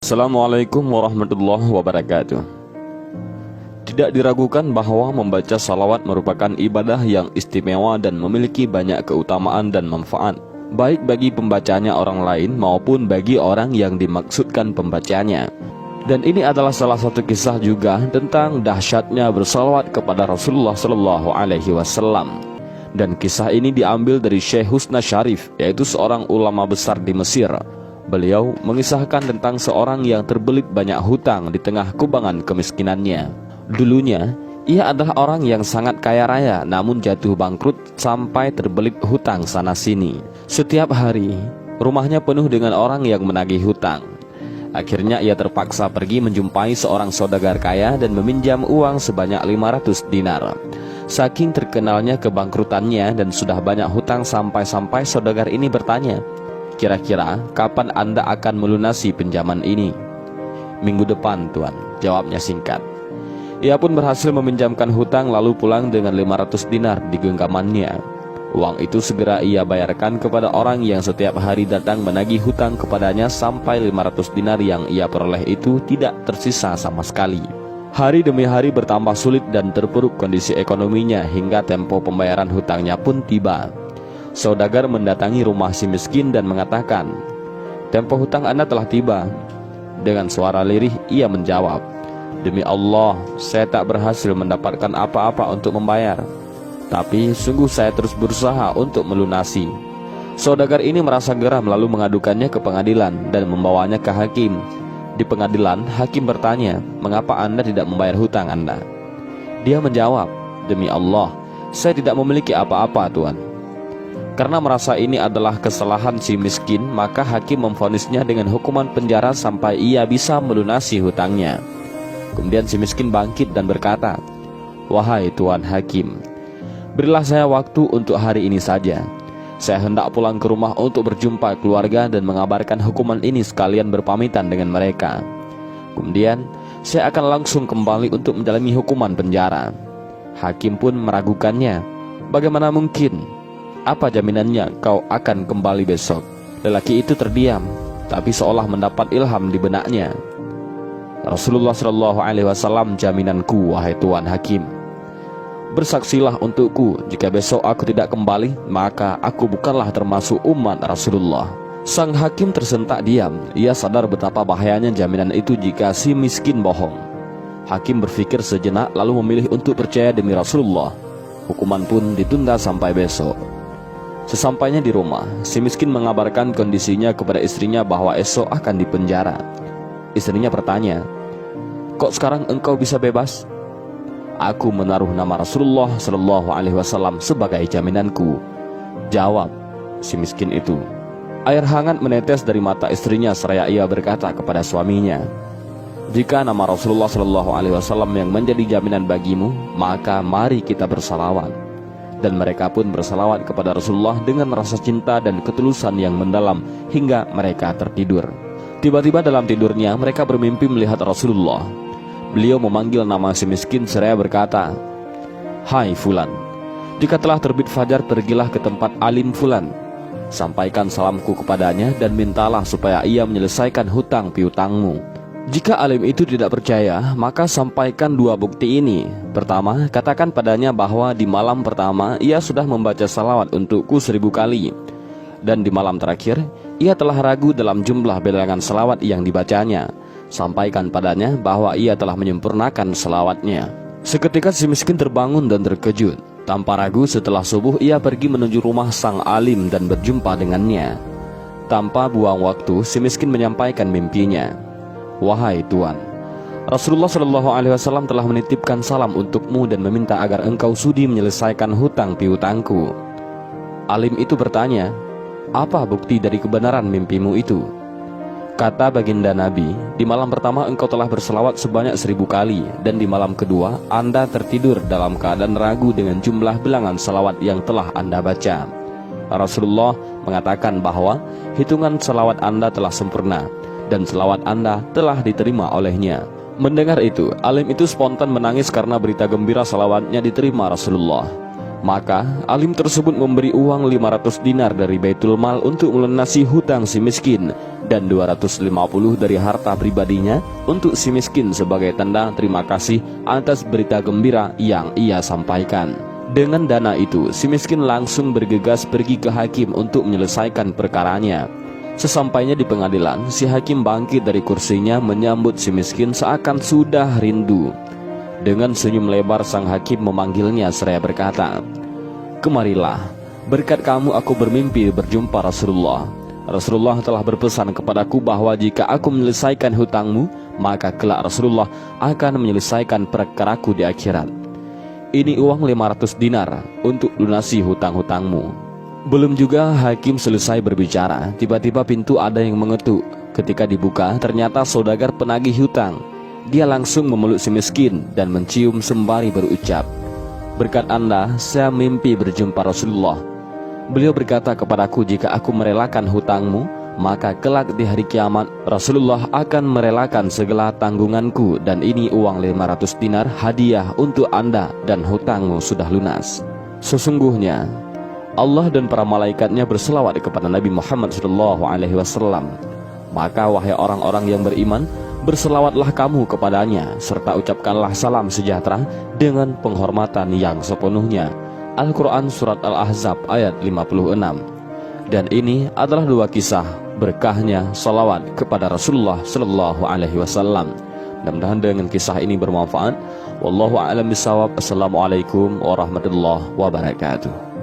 Assalamualaikum warahmatullahi wabarakatuh. Tidak diragukan bahwa membaca salawat merupakan ibadah yang istimewa dan memiliki banyak keutamaan dan manfaat, baik bagi pembacanya orang lain maupun bagi orang yang dimaksudkan pembacanya. Dan ini adalah salah satu kisah juga tentang dahsyatnya bersalawat kepada Rasulullah SAW. Dan kisah ini diambil dari Syekh Husna Syarif, yaitu seorang ulama besar di Mesir. Beliau mengisahkan tentang seorang yang terbelit banyak hutang di tengah kubangan kemiskinannya. Dulunya, ia adalah orang yang sangat kaya raya namun jatuh bangkrut sampai terbelit hutang sana-sini. Setiap hari, rumahnya penuh dengan orang yang menagih hutang. Akhirnya ia terpaksa pergi menjumpai seorang saudagar kaya dan meminjam uang sebanyak 500 dinar. Saking terkenalnya kebangkrutannya dan sudah banyak hutang sampai-sampai saudagar ini bertanya, "Kira-kira kapan Anda akan melunasi pinjaman ini?" "Minggu depan, Tuan," jawabnya singkat. Ia pun berhasil meminjamkan hutang lalu pulang dengan 500 dinar di genggamannya. Uang itu segera ia bayarkan kepada orang yang setiap hari datang menagih hutang kepadanya sampai 500 dinar yang ia peroleh itu tidak tersisa sama sekali. Hari demi hari bertambah sulit dan terpuruk kondisi ekonominya hingga tempo pembayaran hutangnya pun tiba. Saudagar mendatangi rumah si miskin dan mengatakan, "Tempo hutang Anda telah tiba." Dengan suara lirih ia menjawab, "Demi Allah, saya tak berhasil mendapatkan apa-apa untuk membayar. Tapi sungguh saya terus berusaha untuk melunasi." Saudagar ini merasa geram lalu mengadukannya ke pengadilan dan membawanya ke hakim. Di pengadilan, hakim bertanya, "Mengapa Anda tidak membayar hutang Anda?" Dia menjawab, "Demi Allah, saya tidak memiliki apa-apa, Tuan." Karena merasa ini adalah kesalahan si miskin, maka hakim memvonisnya dengan hukuman penjara sampai ia bisa melunasi hutangnya. Kemudian si miskin bangkit dan berkata, "Wahai Tuan Hakim, berilah saya waktu untuk hari ini saja. Saya hendak pulang ke rumah untuk berjumpa keluarga dan mengabarkan hukuman ini sekalian berpamitan dengan mereka. Kemudian saya akan langsung kembali untuk menjalani hukuman penjara." Hakim pun meragukannya. "Bagaimana mungkin? Apa jaminannya kau akan kembali besok?" Lelaki itu terdiam, tapi seolah mendapat ilham di benaknya. "Rasulullah SAW jaminanku, wahai Tuan Hakim. Bersaksilah untukku, jika besok aku tidak kembali, maka aku bukanlah termasuk umat Rasulullah." Sang hakim tersentak diam. Ia sadar betapa bahayanya jaminan itu jika si miskin bohong. Hakim berpikir sejenak lalu memilih untuk percaya demi Rasulullah. Hukuman pun ditunda sampai besok. Sesampainya di rumah, si miskin mengabarkan kondisinya kepada istrinya bahwa esok akan dipenjara. Istrinya bertanya, "Kok sekarang engkau bisa bebas?" "Aku menaruh nama Rasulullah SAW sebagai jaminanku," jawab si miskin itu. Air hangat menetes dari mata istrinya seraya ia berkata kepada suaminya, "Jika nama Rasulullah SAW yang menjadi jaminan bagimu, maka mari kita bersalawat." Dan mereka pun bersalawat kepada Rasulullah dengan rasa cinta dan ketulusan yang mendalam hingga mereka tertidur. Tiba-tiba dalam tidurnya mereka bermimpi melihat Rasulullah. Beliau memanggil nama si miskin seraya berkata, "Hai Fulan, jika telah terbit fajar pergilah ke tempat alim Fulan. Sampaikan salamku kepadanya dan mintalah supaya ia menyelesaikan hutang piutangmu. Jika alim itu tidak percaya, maka sampaikan dua bukti ini. Pertama, katakan padanya bahwa di malam pertama ia sudah membaca salawat untukku 1000 kali. Dan di malam terakhir, ia telah ragu dalam jumlah bilangan salawat yang dibacanya. Sampaikan padanya bahwa ia telah menyempurnakan salawatnya." Seketika si miskin terbangun dan terkejut. Tanpa ragu setelah subuh ia pergi menuju rumah sang alim dan berjumpa dengannya. Tanpa buang waktu, si miskin menyampaikan mimpinya. "Wahai Tuan, Rasulullah SAW telah menitipkan salam untukmu dan meminta agar engkau sudi menyelesaikan hutang piutangku." Alim itu bertanya, "Apa bukti dari kebenaran mimpimu itu?" Kata baginda Nabi, "Di malam pertama engkau telah berselawat sebanyak 1000 kali, dan di malam kedua Anda tertidur dalam keadaan ragu dengan jumlah bilangan salawat yang telah Anda baca. Rasulullah mengatakan bahwa hitungan salawat Anda telah sempurna dan selawat Anda telah diterima olehnya." Mendengar itu, alim itu spontan menangis karena berita gembira salawatnya diterima Rasulullah. Maka alim tersebut memberi uang 500 dinar dari Baitul Mal untuk melunasi hutang si miskin, dan 250 dari harta pribadinya untuk si miskin sebagai tanda terima kasih atas berita gembira yang ia sampaikan. Dengan dana itu, si miskin langsung bergegas pergi ke hakim untuk menyelesaikan perkaranya. Sesampainya di pengadilan, si hakim bangkit dari kursinya menyambut si miskin seakan sudah rindu. Dengan senyum lebar sang hakim memanggilnya seraya berkata, "Kemarilah, berkat kamu aku bermimpi berjumpa Rasulullah. Rasulullah telah berpesan kepadaku bahwa jika aku menyelesaikan hutangmu, maka kelak Rasulullah akan menyelesaikan perkaraku di akhirat. Ini uang 500 dinar untuk lunasi hutang-hutangmu." Belum juga hakim selesai berbicara, tiba-tiba pintu ada yang mengetuk. Ketika dibuka, ternyata saudagar penagih hutang. Dia langsung memeluk si miskin dan mencium sembari berucap, "Berkat Anda, saya mimpi berjumpa Rasulullah. Beliau berkata kepadaku jika aku merelakan hutangmu, maka kelak di hari kiamat Rasulullah akan merelakan segala tanggunganku, dan ini uang 500 dinar hadiah untuk Anda dan hutangmu sudah lunas." Sesungguhnya Allah dan para malaikatnya berselawat kepada Nabi Muhammad SAW. Maka wahai orang-orang yang beriman, berselawatlah kamu kepadanya, serta ucapkanlah salam sejahtera dengan penghormatan yang sepenuhnya. Al-Quran Surat Al-Ahzab ayat 56. Dan ini adalah dua kisah berkahnya salawat kepada Rasulullah SAW. Mudah-mudahan dengan kisah ini bermanfaat. Wallahu a'lam bishawab. Assalamualaikum warahmatullahi wabarakatuh.